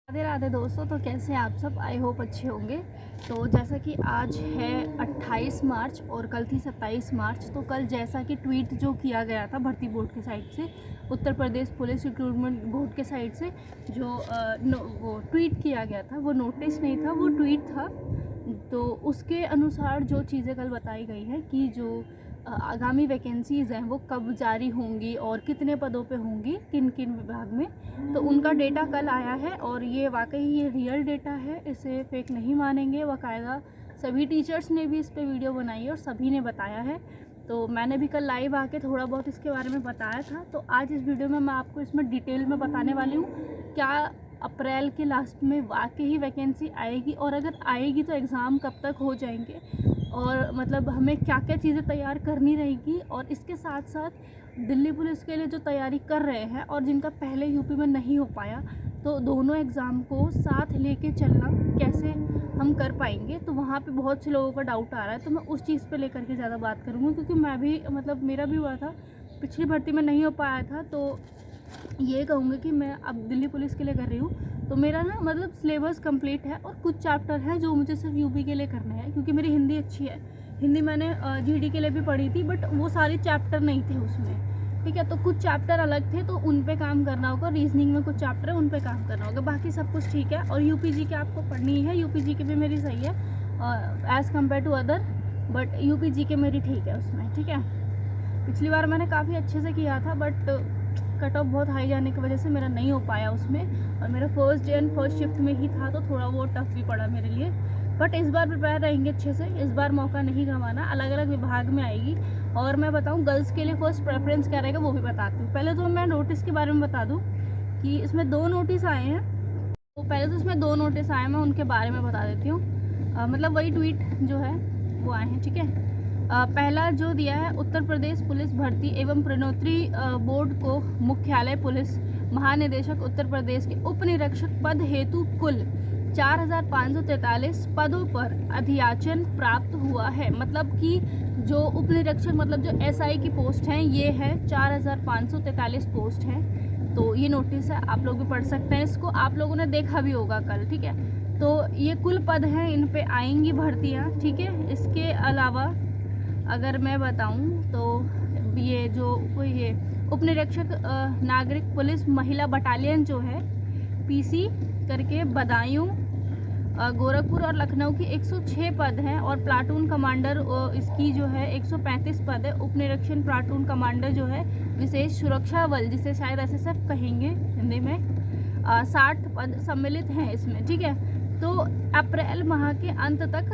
राधे राधे दोस्तों। तो कैसे हैं आप सब? आई होप अच्छे होंगे। तो जैसा कि आज है 28 मार्च और कल थी 27 मार्च। तो कल जैसा कि ट्वीट जो किया गया था भर्ती बोर्ड के साइड से, Uttar Pradesh police recruitment board के साइड से जो वो ट्वीट किया गया था, वो नोटिस नहीं था, वो ट्वीट था। तो उसके अनुसार जो चीज़ें कल बताई गई हैं कि जो आगामी वैकेंसीज़ हैं वो कब जारी होंगी और कितने पदों पे होंगी, किन किन विभाग में, तो उनका डेटा कल आया है। और ये वाकई ये रियल डेटा है, इसे फेक नहीं मानेंगे। बाकायदा सभी टीचर्स ने भी इस पे वीडियो बनाई है और सभी ने बताया है। तो मैंने भी कल लाइव आके थोड़ा बहुत इसके बारे में बताया था। तो आज इस वीडियो में मैं आपको इसमें डिटेल में बताने वाली हूँ क्या अप्रैल के लास्ट में वाकई ही वैकेंसी आएगी, और अगर आएगी तो एग्ज़ाम कब तक हो जाएंगे, और मतलब हमें क्या क्या चीज़ें तैयार करनी रहेगी। और इसके साथ साथ दिल्ली पुलिस के लिए जो तैयारी कर रहे हैं और जिनका पहले यूपी में नहीं हो पाया, तो दोनों एग्ज़ाम को साथ लेके चलना कैसे हम कर पाएंगे। तो वहाँ पे बहुत से लोगों का डाउट आ रहा है, तो मैं उस चीज़ पे लेकर के ज़्यादा बात करूँगी, क्योंकि मैं भी मतलब मेरा भी हुआ था, पिछली भर्ती में नहीं हो पाया था। तो ये कहूँगी कि मैं अब दिल्ली पुलिस के लिए कर रही हूँ। तो मेरा ना मतलब सिलेबस कंप्लीट है और कुछ चैप्टर हैं जो मुझे सिर्फ यूपी के लिए करने हैं, क्योंकि मेरी हिंदी अच्छी है। हिंदी मैंने जीडी के लिए भी पढ़ी थी, बट वो सारे चैप्टर नहीं थे उसमें, ठीक है। तो कुछ चैप्टर अलग थे, तो उन पे काम करना होगा। रीजनिंग में कुछ चैप्टर है, उन पे काम करना होगा, बाकी सब कुछ ठीक है। और यूपी के आपको पढ़नी है, यूपी के भी मेरी सही है as compare to other, but UP के मेरी ठीक है उसमें, ठीक है। पिछली बार मैंने काफ़ी अच्छे से किया था, बट कट ऑफ बहुत हाई जाने की वजह से मेरा नहीं हो पाया उसमें, और मेरा first day and first shift में ही था, तो थोड़ा वो टफ भी पड़ा मेरे लिए। बट इस बार प्रिपेयर रहेंगे अच्छे से, इस बार मौका नहीं गंवाना। अलग अलग विभाग में आएगी। और मैं बताऊं गर्ल्स के लिए फर्स्ट प्रेफरेंस क्या रहेगा वो भी बताती हूँ। पहले तो मैं नोटिस के बारे में बता दूँ कि इसमें 2 नोटिस आए हैं। तो पहले तो इसमें 2 नोटिस आए, मैं उनके बारे में बता देती हूँ। मतलब वही ट्वीट जो है वो आए हैं, ठीक है। पहला जो दिया है, उत्तर प्रदेश पुलिस भर्ती एवं प्रोन्नति बोर्ड को मुख्यालय पुलिस महानिदेशक उत्तर प्रदेश के उप निरीक्षक पद हेतु कुल 4,543 पदों पर अधियाचन प्राप्त हुआ है। मतलब कि जो उप निरीक्षक मतलब जो एसआई की पोस्ट हैं, ये है 4,543 पोस्ट हैं। तो ये नोटिस है, आप लोग भी पढ़ सकते हैं इसको, आप लोगों ने देखा भी होगा कल, ठीक है। तो ये कुल पद हैं, इन पे आएंगी भर्तियाँ, ठीक है। इसके अलावा अगर मैं बताऊं तो ये जो ये उप निरीक्षक नागरिक पुलिस महिला बटालियन जो है पीसी करके बदायूं, गोरखपुर और लखनऊ की 106 पद हैं, और प्लाटून कमांडर इसकी जो है 135 पद है। उप निरीक्षण प्लाटून कमांडर जो है विशेष सुरक्षा बल, जिसे शायद एसएसएफ कहेंगे हिंदी में, 60 पद सम्मिलित हैं इसमें, ठीक है। तो अप्रैल माह के अंत तक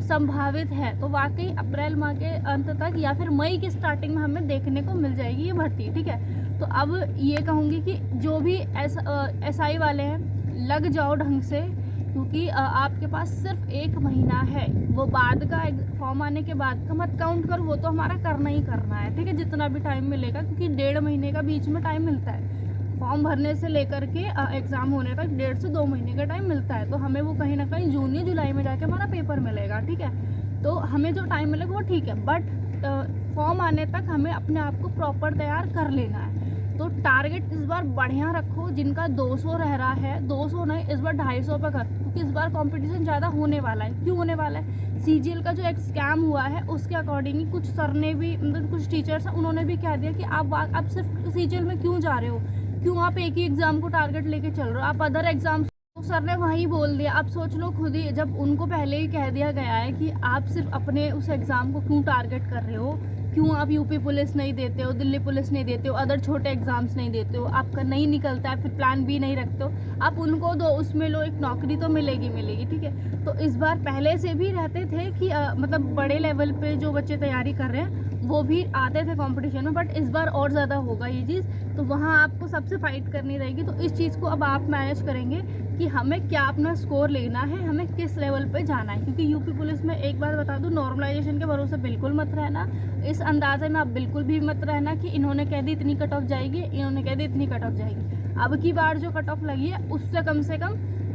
संभावित है। तो वाकई अप्रैल माह के अंत तक या फिर मई की स्टार्टिंग में हमें देखने को मिल जाएगी ये भर्ती, ठीक है। तो अब ये कहूँगी कि जो भी एसआई वाले हैं लग जाओ ढंग से, क्योंकि आपके पास सिर्फ 1 महीना है। वो बाद का फॉर्म आने के बाद का मत काउंट करो, वो तो हमारा करना ही करना है, ठीक है, जितना भी टाइम मिलेगा, क्योंकि 1.5 महीने का बीच में टाइम मिलता है। फॉर्म भरने से लेकर के एग्ज़ाम होने तक 1.5 से 2 महीने का टाइम मिलता है। तो हमें वो कहीं ना कहीं जून या जुलाई में जाके हमारा पेपर मिलेगा, ठीक है। तो हमें जो टाइम मिलेगा वो ठीक है, बट फॉर्म आने तक हमें अपने आप को प्रॉपर तैयार कर लेना है। तो टारगेट इस बार बढ़िया रखो। जिनका 200 रह रहा है, 200 नहीं, इस बार 250 पे कर, क्योंकि इस बार कंपटीशन ज़्यादा होने वाला है। क्यों होने वाला है? सीजीएल का जो एक स्कैम हुआ है उसके अकॉर्डिंग ही कुछ सर ने भी, मतलब कुछ टीचर्स हैं, उन्होंने भी कह दिया कि आप सिर्फ सीजीएल में क्यों जा रहे हो, क्यों आप एक ही एग्ज़ाम को टारगेट लेके चल रहे हो, आप अदर एग्जाम। तो सर ने वहीं बोल दिया। अब सोच लो खुद ही, जब उनको पहले ही कह दिया गया है कि आप सिर्फ अपने उस एग्ज़ाम को क्यों टारगेट कर रहे हो, क्यों आप यूपी पुलिस नहीं देते हो, दिल्ली पुलिस नहीं देते हो, अदर छोटे एग्ज़ाम्स नहीं देते हो, आपका नहीं निकलता है, फिर प्लान बी नहीं रखते हो, आप उनको दो, उसमें लो, एक नौकरी तो मिलेगी, ठीक है। तो इस बार पहले से भी रहते थे कि मतलब बड़े लेवल पे जो बच्चे तैयारी कर रहे हैं वो भी आते थे कंपटीशन में, बट इस बार और ज़्यादा होगा ये चीज़। तो वहाँ आपको सबसे फाइट करनी रहेगी। तो इस चीज़ को अब आप मैनेज करेंगे कि हमें क्या अपना स्कोर लेना है, हमें किस लेवल पे जाना है। क्योंकि यूपी पुलिस में एक बात बता दूं, नॉर्मलाइजेशन के भरोसे बिल्कुल मत रहना। इस अंदाजे में आप बिल्कुल भी मत रहना कि इन्होंने कह दी इतनी कट ऑफ जाएगी, इन्होंने कह दी इतनी कट ऑफ जाएगी। अब की बार जो कट ऑफ लगी है उससे कम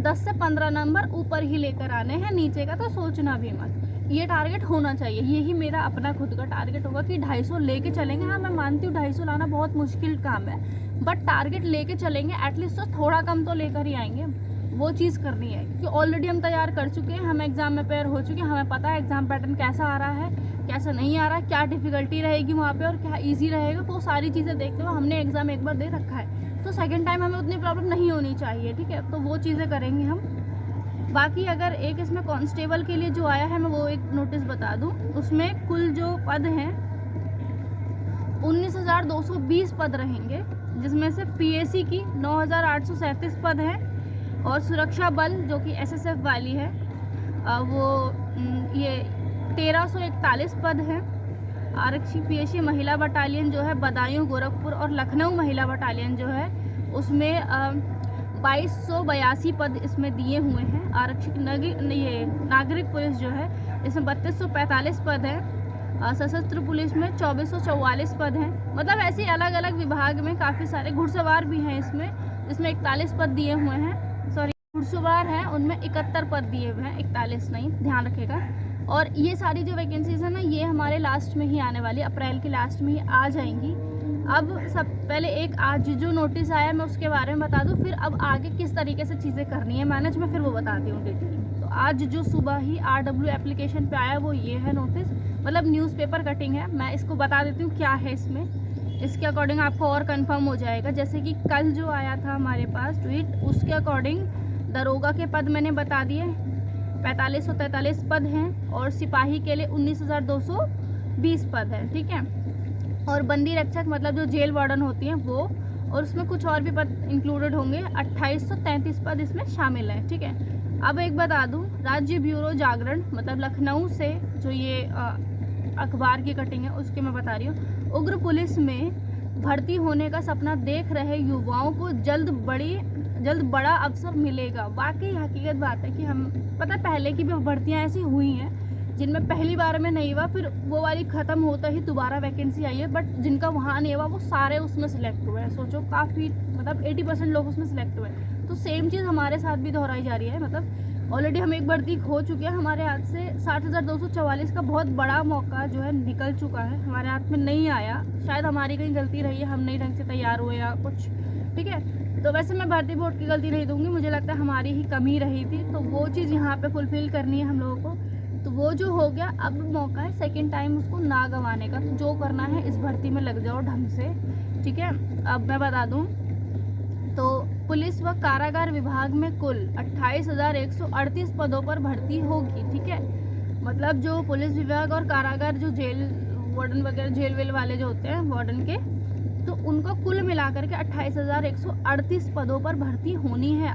10 से 15 नंबर ऊपर ही लेकर आने हैं, नीचे का तो सोचना भी मत। ये टारगेट होना चाहिए, यही मेरा अपना खुद का टारगेट होगा कि 250 लेके चलेंगे। हाँ, मैं मानती हूँ 250 लाना बहुत मुश्किल काम है, बट टारगेट लेके चलेंगे, एटलीस्ट तो थोड़ा कम तो लेकर ही आएंगे। वो चीज़ करनी है, क्योंकि ऑलरेडी हम तैयार कर चुके हैं, हम एग्ज़ाम में प्रिपेयर हो चुके हैं, हमें पता है एग्ज़ाम पैटर्न कैसा आ रहा है, कैसा नहीं आ रहा है, क्या डिफ़िकल्टी रहेगी वहाँ पे और क्या ईजी रहेगा। तो सारी चीज़ें देखते हुए हमने एग्ज़ाम एक बार दे रखा है, तो सेकंड टाइम हमें उतनी प्रॉब्लम नहीं होनी चाहिए, ठीक है। तो वो चीज़ें करेंगे हम। बाकी अगर एक इसमें कांस्टेबल के लिए जो आया है, मैं वो एक नोटिस बता दूँ। उसमें कुल जो पद हैं 19,220 पद रहेंगे, जिसमें से पीएसी की 9,837 पद हैं और सुरक्षा बल जो कि एसएसएफ वाली है वो ये 1,341 पद हैं। आरक्षी पीएसी महिला बटालियन जो है बदायूं, गोरखपुर और लखनऊ महिला बटालियन जो है उसमें 2,282 पद इसमें दिए हुए हैं। आरक्षित नागरिक पुलिस जो है इसमें 3,245 पद हैं। सशस्त्र पुलिस में 2,444 पद हैं। मतलब ऐसे अलग अलग विभाग में काफ़ी सारे घुड़सवार भी हैं इसमें 41 पद दिए हुए हैं। सॉरी, घुड़सवार हैं उनमें 71 पद दिए हुए हैं, 41 नहीं, ध्यान रखेगा। और ये सारी जो वैकेंसीज हैं ना, ये हमारे लास्ट में ही आने वाली, अप्रैल के लास्ट में ही आ जाएंगी। अब सब पहले एक आज जो नोटिस आया मैं उसके बारे में बता दूं, फिर अब आगे किस तरीके से चीज़ें करनी है मैनेज में, फिर वो बताती हूँ डिटेल। तो आज जो सुबह ही RW एप्लीकेशन पे आया वो ये है नोटिस, मतलब न्यूज़पेपर कटिंग है। मैं इसको बता देती हूँ क्या है इसमें, इसके अकॉर्डिंग आपको और कंफर्म हो जाएगा। जैसे कि कल जो आया था हमारे पास ट्वीट, उसके अकॉर्डिंग दरोगा के पद मैंने बता दिए 4,543 पद हैं और सिपाही के लिए 19,220 पद है, ठीक है। और बंदी रक्षक मतलब जो जेल वार्डन होती हैं वो, और उसमें कुछ और भी पद इंक्लूडेड होंगे, 2,833 पद इसमें शामिल हैं, ठीक है। अब एक बता दूं, राज्य ब्यूरो जागरण मतलब लखनऊ से जो ये अखबार की कटिंग है उसके मैं बता रही हूँ। उग्र पुलिस में भर्ती होने का सपना देख रहे युवाओं को जल्द बड़ा अवसर मिलेगा। वाकई हकीकत बात है कि हम पता पहले की भी भर्तियाँ ऐसी हुई हैं जिनमें पहली बार में नहीं हुआ, फिर वो वाली ख़त्म होता ही दोबारा वैकेंसी आई है, बट जिनका वहाँ नहीं हुआ वो सारे उसमें सिलेक्ट हुए हैं। सोचो, काफ़ी मतलब 80% लोग उसमें सिलेक्ट हुए हैं। तो सेम चीज़ हमारे साथ भी दोहराई जा रही है। मतलब ऑलरेडी हम एक भर्ती खो चुके हैं, हमारे हाथ से 60,244 का बहुत बड़ा मौका जो है निकल चुका है, हमारे हाथ में नहीं आया। शायद हमारी कहीं गलती रही है, हम नहीं ढंग से तैयार हुए या कुछ, ठीक है। तो वैसे मैं भर्ती बोर्ड की गलती नहीं दूंगी, मुझे लगता है हमारी ही कमी रही थी, तो वो चीज़ यहाँ पे फुलफ़िल करनी है हम लोगों को। तो वो जो हो गया, अब मौका है सेकंड टाइम उसको ना गंवाने का। तो जो करना है इस भर्ती में लग जाओ ढंग से, ठीक है। अब मैं बता दूं तो पुलिस व कारागार विभाग में कुल 28,138 पदों पर भर्ती होगी, ठीक है। मतलब जो पुलिस विभाग और कारागार जो जेल वार्डन वगैरह जेल वेल वाले जो होते हैं वार्डन के, तो उनका कुल मिलाकर के 28,138 पदों पर भर्ती होनी है।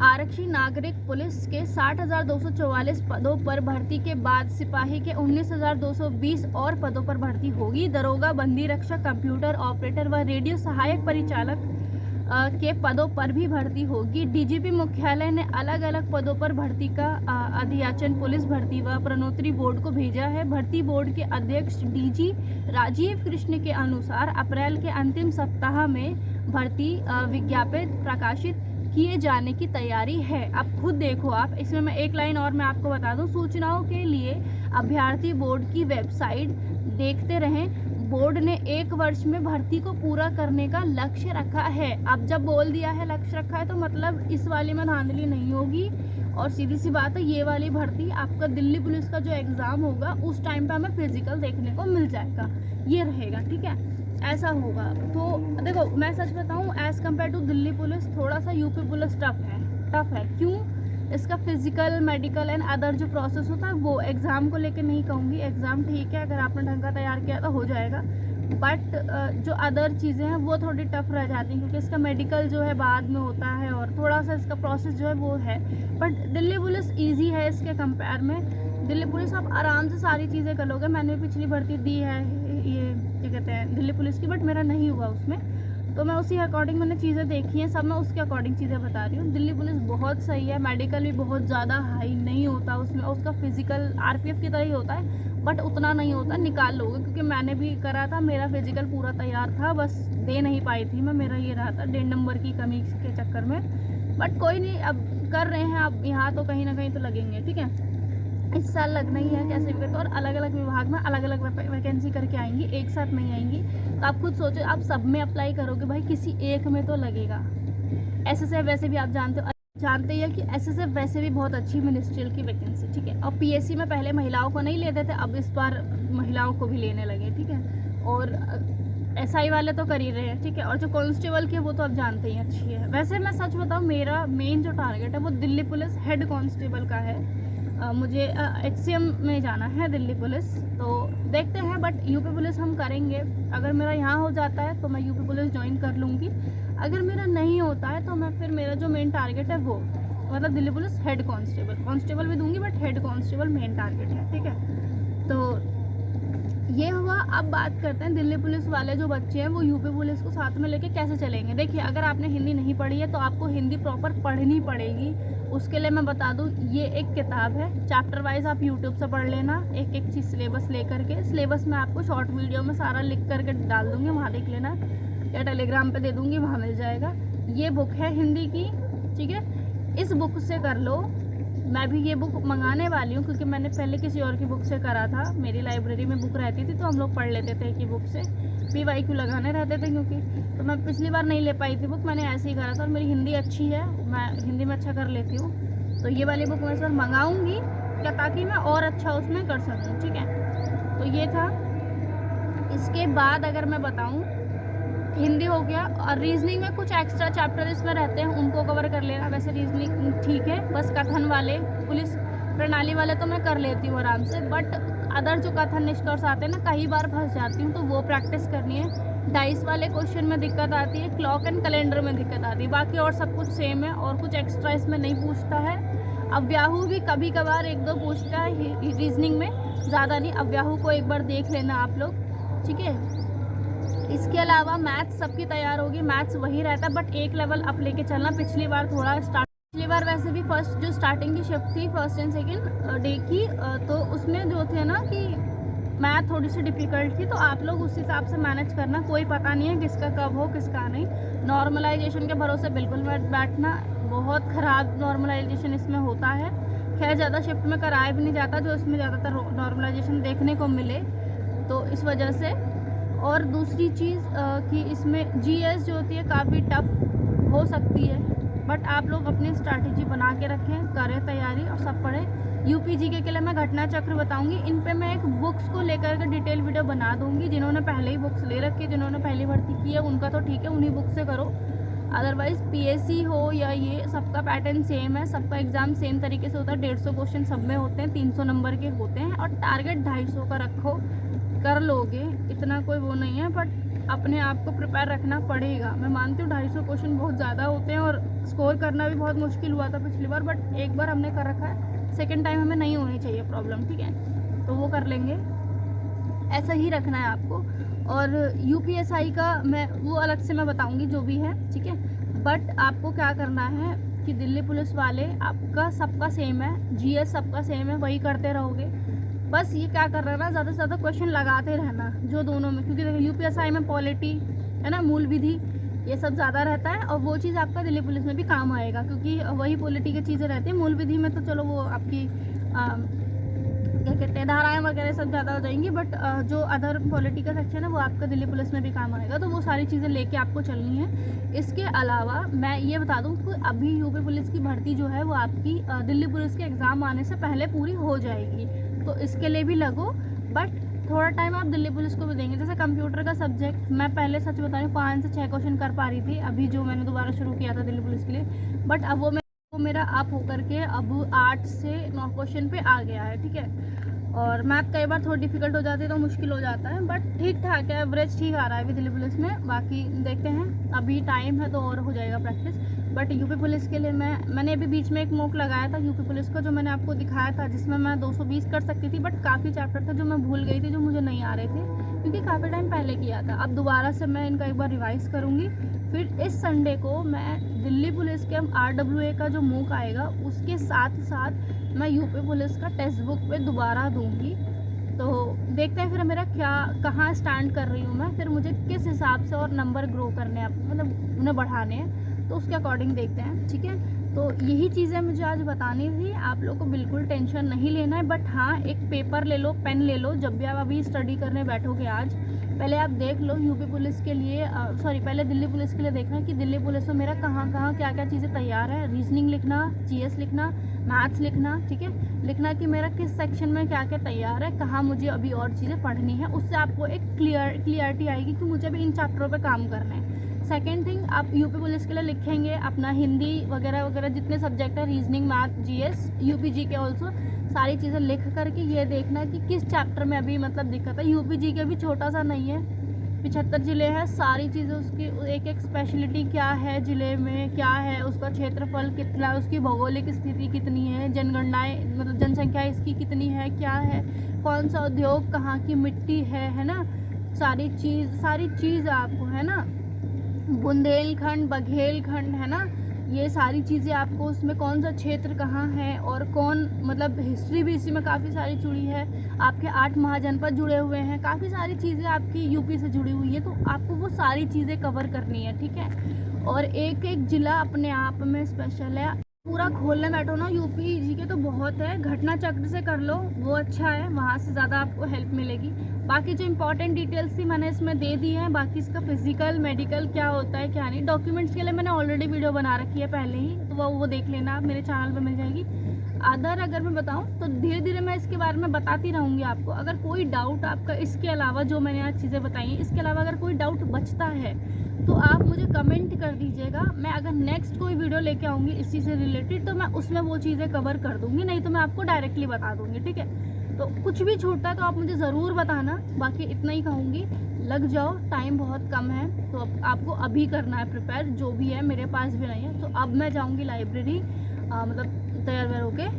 आरक्षी नागरिक पुलिस के 60,244 पदों पर भर्ती के बाद सिपाही के 19,220 और पदों पर भर्ती होगी। दरोगा, बंदी रक्षक, कंप्यूटर ऑपरेटर व रेडियो सहायक परिचालक के पदों पर भी भर्ती होगी। डीजीपी मुख्यालय ने अलग अलग पदों पर भर्ती का अधियाचन पुलिस भर्ती व प्रोन्नति बोर्ड को भेजा है। भर्ती बोर्ड के अध्यक्ष डीजी राजीव कृष्ण के अनुसार अप्रैल के अंतिम सप्ताह में भर्ती विज्ञापित प्रकाशित किए जाने की तैयारी है। अब खुद देखो आप, इसमें मैं एक लाइन और मैं आपको बता दूं, सूचनाओं के लिए अभ्यर्थी बोर्ड की वेबसाइट देखते रहें। बोर्ड ने 1 वर्ष में भर्ती को पूरा करने का लक्ष्य रखा है। अब जब बोल दिया है लक्ष्य रखा है, तो मतलब इस वाली में धांधली नहीं होगी। और सीधी सी बात है, ये वाली भर्ती आपका दिल्ली पुलिस का जो एग्ज़ाम होगा उस टाइम पे हमें फिजिकल देखने को मिल जाएगा, ये रहेगा, ठीक है। ऐसा होगा। तो देखो मैं सच बताऊं, as compare to Delhi police थोड़ा सा यूपी पुलिस टफ है। क्यों? इसका फिजिकल, मेडिकल एंड अदर जो प्रोसेस होता है, वो एग्ज़ाम को लेके नहीं कहूँगी। एग्ज़ाम ठीक है, अगर आपने ढंग का तैयार किया तो हो जाएगा, बट जो अदर चीज़ें हैं वो थोड़ी टफ रह जाती हैं, क्योंकि इसका मेडिकल जो है बाद में होता है और थोड़ा सा इसका प्रोसेस जो है वो है। बट दिल्ली पुलिस ईजी है इसके कंपेयर में। दिल्ली पुलिस आप आराम से सारी चीज़ें कर लोगे। मैंने पिछली भर्ती दी है ये क्या कहते हैं दिल्ली पुलिस की, बट मेरा नहीं हुआ उसमें, तो मैं उसी अकॉर्डिंग मैंने चीज़ें देखी हैं सब, मैं उसके अकॉर्डिंग चीज़ें बता रही हूँ। दिल्ली पुलिस बहुत सही है, मेडिकल भी बहुत ज़्यादा हाई नहीं होता उसमें, उसका फिजिकल RPF की तरह ही होता है, बट उतना नहीं होता, निकाल लोगे। क्योंकि मैंने भी करा था, मेरा फिजिकल पूरा तैयार था, बस दे नहीं पाई थी मैं, मेरा ये रहा था 1.5 नंबर की कमी के चक्कर में। बट कोई नहीं, अब कर रहे हैं, अब यहाँ तो कहीं ना कहीं तो लगेंगे, ठीक है। इस साल लगना ही है कैसे भी करके, और अलग अलग विभाग में अलग अलग वैकेंसी करके आएंगी, एक साथ नहीं आएंगी। तो आप खुद सोचो, आप सब में अप्लाई करोगे भाई, किसी एक में तो लगेगा। ऐसे से वैसे भी आप जानते हो जानते ही है कि एसएसएफ वैसे भी बहुत अच्छी मिनिस्ट्रियल की वैकेंसी, ठीक है। और पीएससी में पहले महिलाओं को नहीं लेते थे, अब इस बार महिलाओं को भी लेने लगे, ठीक है। और एसआई वाले तो कर ही रहे हैं, ठीक है। और जो कांस्टेबल की है वो तो आप जानते ही अच्छी है। वैसे मैं सच बताऊँ, मेरा मेन जो टारगेट है वो दिल्ली पुलिस हेड कांस्टेबल का है। मुझे एचसीएम में जाना है दिल्ली पुलिस, तो देखते हैं। बट यूपी पुलिस हम करेंगे। अगर मेरा यहाँ हो जाता है तो मैं यूपी पुलिस ज्वाइन कर लूँगी। अगर मेरा नहीं होता है तो मैं फिर मेरा जो मेन टारगेट है वो मतलब दिल्ली पुलिस हेड कांस्टेबल भी दूंगी, but head constable main target है, ठीक है। तो ये हुआ। अब बात करते हैं दिल्ली पुलिस वाले जो बच्चे हैं वो यूपी पुलिस को साथ में लेके कैसे चलेंगे। देखिए, अगर आपने हिंदी नहीं पढ़ी है तो आपको हिंदी प्रॉपर पढ़नी पड़ेगी। उसके लिए मैं बता दूं, ये एक किताब है, चैप्टर वाइज आप यूट्यूब से पढ़ लेना, एक एक चीज़ सिलेबस लेकर के। सिलेबस मैं आपको शॉर्ट वीडियो में सारा लिख करके डाल दूँगी, वहाँ देख लेना, या टेलीग्राम पे दे दूँगी, वहाँ मिल जाएगा। ये बुक है हिंदी की, ठीक है। इस बुक से कर लो। मैं भी ये बुक मंगाने वाली हूँ क्योंकि मैंने पहले किसी और की बुक से करा था। मेरी लाइब्रेरी में बुक रहती थी तो हम लोग पढ़ लेते थे कि बुक से PYQ लगाने रहते थे, क्योंकि तो मैं पिछली बार नहीं ले पाई थी बुक, मैंने ऐसे ही करा था। और मेरी हिंदी अच्छी है, मैं हिंदी में अच्छा कर लेती हूँ, तो ये वाली बुक मैं इस बार मंगाऊँगी क्या, ताकि मैं और अच्छा उसमें कर सकूँ, ठीक है। तो ये था। इसके बाद अगर मैं बताऊँ, हिंदी हो गया, और रीजनिंग में कुछ एक्स्ट्रा चैप्टर इसमें रहते हैं, उनको कवर कर लेना। वैसे रीजनिंग ठीक है, बस कथन वाले, पुलिस प्रणाली वाले तो मैं कर लेती हूँ आराम से, बट अदर जो कथन निष्कर्ष आते हैं ना, कई बार फंस जाती हूँ, तो वो प्रैक्टिस करनी है। डाइस वाले क्वेश्चन में दिक्कत आती है, क्लॉक एंड कैलेंडर में दिक्कत आती है, बाकी और सब कुछ सेम है, और कुछ एक्स्ट्रा इसमें नहीं पूछता है। अव्याहू भी कभी कभार एक दो पूछता है रीजनिंग में, ज़्यादा नहीं। अव्याहू को एक बार देख लेना आप लोग, ठीक है। इसके अलावा मैथ्स सबकी तैयार होगी, मैथ्स वही रहता है, बट एक लेवल अप लेके चलना। पिछली बार वैसे भी फर्स्ट जो स्टार्टिंग की शिफ्ट थी, फर्स्ट एंड सेकंड डे की, तो उसमें जो थे ना कि मैथ थोड़ी सी डिफ़िकल्ट थी, तो आप लोग उस हिसाब से मैनेज करना। कोई पता नहीं है किसका कब हो किसका नहीं। नॉर्मलाइजेशन के भरोसे बिल्कुल मत बैठना, बहुत ख़राब नॉर्मलाइजेशन इसमें होता है। खैर, ज़्यादा शिफ्ट में कराया भी नहीं जाता जो इसमें ज़्यादातर नॉर्मलाइजेशन देखने को मिले, तो इस वजह से। और दूसरी चीज़ कि इसमें जीएस जो होती है काफ़ी टफ हो सकती है, बट आप लोग अपनी स्ट्रैटेजी बना के रखें, करें तैयारी और सब पढ़ें। यूपी जीके के लिए मैं घटना चक्र बताऊंगी, इन पे मैं एक बुक्स को लेकर के डिटेल वीडियो बना दूंगी। जिन्होंने पहले ही बुक्स ले रखी है, जिन्होंने पहली भर्ती की है, उनका तो ठीक है, उन्हीं बुक से करो। अदरवाइज़ पीएससी हो या ये, सबका पैटर्न सेम है, सबका एग्ज़ाम सेम तरीके से होता है। 150 क्वेश्चन सब में होते हैं, 300 नंबर के होते हैं, और टारगेट 250 का रखो, कर लोगे, इतना कोई वो नहीं है, बट अपने आप को प्रिपेयर रखना पड़ेगा। मैं मानती हूँ 250 क्वेश्चन बहुत ज़्यादा होते हैं, और स्कोर करना भी बहुत मुश्किल हुआ था पिछली बार, बट एक बार हमने कर रखा है, सेकंड टाइम हमें नहीं होनी चाहिए प्रॉब्लम, ठीक है। तो वो कर लेंगे, ऐसा ही रखना है आपको। और यूपीएसआई का वो अलग से मैं बताऊँगी जो भी है, ठीक है। बट आपको क्या करना है कि दिल्ली पुलिस वाले आपका सबका सेम है, जीएस सबका सेम है, वही करते रहोगे। बस ये क्या कर रहा है, ज़्यादा से ज़्यादा क्वेश्चन लगाते रहना जो दोनों में, क्योंकि देखो यूपीएसआई में पॉलिटी है ना, मूल विधि, ये सब ज़्यादा रहता है, और वो चीज़ आपका दिल्ली पुलिस में भी काम आएगा, क्योंकि वही पॉलिटी की चीज़ें रहती हैं। मूल विधि में तो चलो वो आपकी क्या कहते हैं, धाराएं वगैरह सब ज़्यादा हो जाएंगी, बट जो अदर पॉलिटी का सेक्शन है वो आपका दिल्ली पुलिस में भी काम आएगा, तो वो सारी चीज़ें लेके आपको चलनी है। इसके अलावा मैं ये बता दूं कि अभी यूपी पुलिस की भर्ती जो है वो आपकी दिल्ली पुलिस के एग्ज़ाम आने से पहले पूरी हो जाएगी, तो इसके लिए भी लगो। बट थोड़ा टाइम आप दिल्ली पुलिस को भी देंगे। जैसे कंप्यूटर का सब्जेक्ट मैं पहले सच बता रही हूँ 5 से 6 क्वेश्चन कर पा रही थी, अभी जो मैंने दोबारा शुरू किया था दिल्ली पुलिस के लिए, बट अब वो मेरा अप होकर के अब 8 से 9 क्वेश्चन पे आ गया है, ठीक है। और मैथ कई बार थोड़ी डिफिकल्ट हो जाती है तो मुश्किल हो जाता है, बट ठीक ठाक है, एवरेज ठीक आ रहा है अभी दिल्ली पुलिस में। बाकी देखते हैं, अभी टाइम है तो और हो जाएगा प्रैक्टिस। बट यूपी पुलिस के लिए मैंने अभी बीच में एक मॉक लगाया था यूपी पुलिस का, जो मैंने आपको दिखाया था, जिसमें मैं 220 कर सकती थी, बट काफ़ी चैप्टर थे जो मैं भूल गई थी, जो मुझे नहीं आ रहे थे, क्योंकि काफ़ी टाइम पहले किया था। अब दोबारा से मैं इनका एक बार रिवाइज़ करूँगी। फिर इस संडे को मैं दिल्ली पुलिस के RWA का जो मॉक आएगा उसके साथ साथ मैं यूपी पुलिस का टेक्स्ट बुक पे दोबारा दूंगी। तो देखते हैं फिर मेरा कहाँ स्टैंड कर रही हूँ मैं, फिर मुझे किस हिसाब से और नंबर ग्रो करने हैं, मतलब उन्हें बढ़ाने हैं, तो उसके अकॉर्डिंग देखते हैं, ठीक है। तो यही चीज़ें मुझे आज बतानी थी। आप लोग को बिल्कुल टेंशन नहीं लेना है, बट हाँ, एक पेपर ले लो, पेन ले लो, जब भी आप अभी स्टडी करने बैठोगे आज, पहले आप देख लो यूपी पुलिस के लिए, पहले दिल्ली पुलिस के लिए देखना कि दिल्ली पुलिस में मेरा कहाँ कहाँ क्या क्या चीज़ें तैयार है। रीजनिंग लिखना, जीएस लिखना, मैथ्स लिखना, ठीक है, लिखना कि मेरा किस सेक्शन में क्या क्या तैयार है, कहाँ मुझे अभी और चीज़ें पढ़नी है। उससे आपको एक क्लियरिटी आएगी कि मुझे अभी इन चैप्टरों पर काम करना है। सेकेंड थिंग, आप यूपी पुलिस के लिए लिखेंगे अपना हिंदी वगैरह वगैरह जितने सब्जेक्ट है, रीजनिंग, मैथ, जीएस, यूपी जी के ऑल्सो, सारी चीज़ें लिख करके ये देखना कि किस चैप्टर में अभी मतलब दिक्कत है। यूपी जी के भी छोटा सा नहीं है, 75 ज़िले हैं, सारी चीज़ें उसकी एक एक स्पेशलिटी क्या है, ज़िले में क्या है, उसका क्षेत्रफल कितना है, उसकी भौगोलिक स्थिति कितनी है, जनगणनाएँ मतलब जनसंख्या इसकी कितनी है, क्या है, कौन सा उद्योग, कहाँ की मिट्टी है ना, सारी चीज़ आपको, है ना, बुंदेलखंड, बघेलखंड, है ना, ये सारी चीज़ें आपको, उसमें कौन सा क्षेत्र कहाँ है और कौन, मतलब हिस्ट्री भी इसी में काफ़ी सारी जुड़ी है। आपके 8 महाजनपद जुड़े हुए हैं, काफ़ी सारी चीज़ें आपकी यूपी से जुड़ी हुई है, तो आपको वो सारी चीज़ें कवर करनी है, ठीक है। और एक एक ज़िला अपने आप में स्पेशल है। पूरा खोलने बैठो ना यूपी जी के तो बहुत है, घटना चक्र से कर लो, वो अच्छा है, वहाँ से ज़्यादा आपको हेल्प मिलेगी। बाकी जो इंपॉर्टेंट डिटेल्स थी मैंने इसमें दे दी है। बाकी इसका फिजिकल मेडिकल क्या होता है क्या नहीं, डॉक्यूमेंट्स के लिए मैंने ऑलरेडी वीडियो बना रखी है पहले ही, तो वो देख लेना, आप मेरे चैनल पे मिल जाएगी। अगर मैं बताऊं तो धीरे धीरे मैं इसके बारे में बताती रहूँगी आपको। अगर कोई डाउट आपका इसके अलावा, जो मैंने आज चीज़ें बताई हैं, इसके अलावा अगर कोई डाउट बचता है तो आप मुझे कमेंट कर दीजिएगा। मैं अगर नेक्स्ट कोई वीडियो लेके आऊँगी इसी से रिलेटेड तो मैं उसमें वो चीज़ें कवर कर दूँगी, नहीं तो मैं आपको डायरेक्टली बता दूँगी, ठीक है। तो कुछ भी छूटता है तो आप मुझे ज़रूर बताना। बाकी इतना ही कहूँगी, लग जाओ, टाइम बहुत कम है, तो अब आपको अभी करना है प्रिपेयर, जो भी है, मेरे पास भी नहीं है। तो अब मैं जाऊँगी लाइब्रेरी, मतलब तैयार वैयार होके,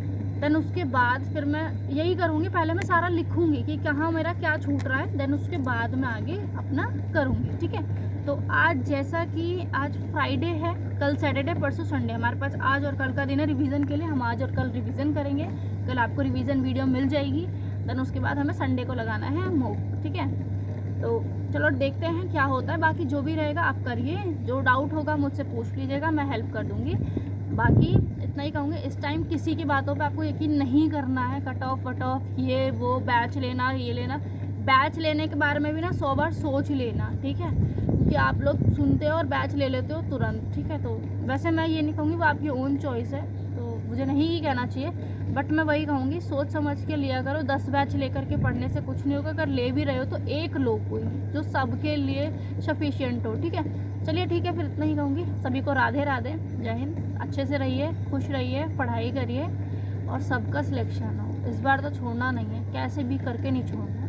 देन उसके बाद फिर मैं यही करूँगी, पहले मैं सारा लिखूँगी कि कहाँ मेरा क्या छूट रहा है, देन उसके बाद मैं आगे अपना करूँगी, ठीक है। तो आज जैसा कि आज फ्राइडे है, कल सैटरडे, परसों संडे, हमारे पास आज और कल का दिन है रिवीजन के लिए। हम आज और कल रिवीजन करेंगे, कल आपको रिवीजन वीडियो मिल जाएगी, देन उसके बाद हमें संडे को लगाना है मॉक, ठीक है। तो चलो देखते हैं क्या होता है। बाकी जो भी रहेगा आप करिए, जो डाउट होगा मुझसे पूछ लीजिएगा, मैं हेल्प कर दूँगी। बाकी इतना ही कहूँगी, इस टाइम किसी की बातों पे आपको यकीन नहीं करना है। कट ऑफ ये वो, बैच लेना, ये लेना, बैच लेने के बारे में भी ना 100 बार सोच लेना, ठीक है, क्योंकि आप लोग सुनते हो और बैच ले लेते हो तुरंत, ठीक है। तो वैसे मैं ये नहीं कहूँगी, वो आपकी ओन चॉइस है, तो मुझे नहीं ही कहना चाहिए, बट मैं वही कहूँगी, सोच समझ के लिया करो। 10 बैच लेकर के पढ़ने से कुछ नहीं होगा। अगर ले भी रहे हो तो एक लो कोई, जो सबके लिए सफिशिएंट हो, ठीक है। चलिए ठीक है, फिर इतना ही कहूँगी। सभी को राधे राधे, जय हिंद। अच्छे से रहिए, खुश रहिए, पढ़ाई करिए और सबका सिलेक्शन हो। इस बार तो छोड़ना नहीं है, कैसे भी करके नहीं छोड़ना।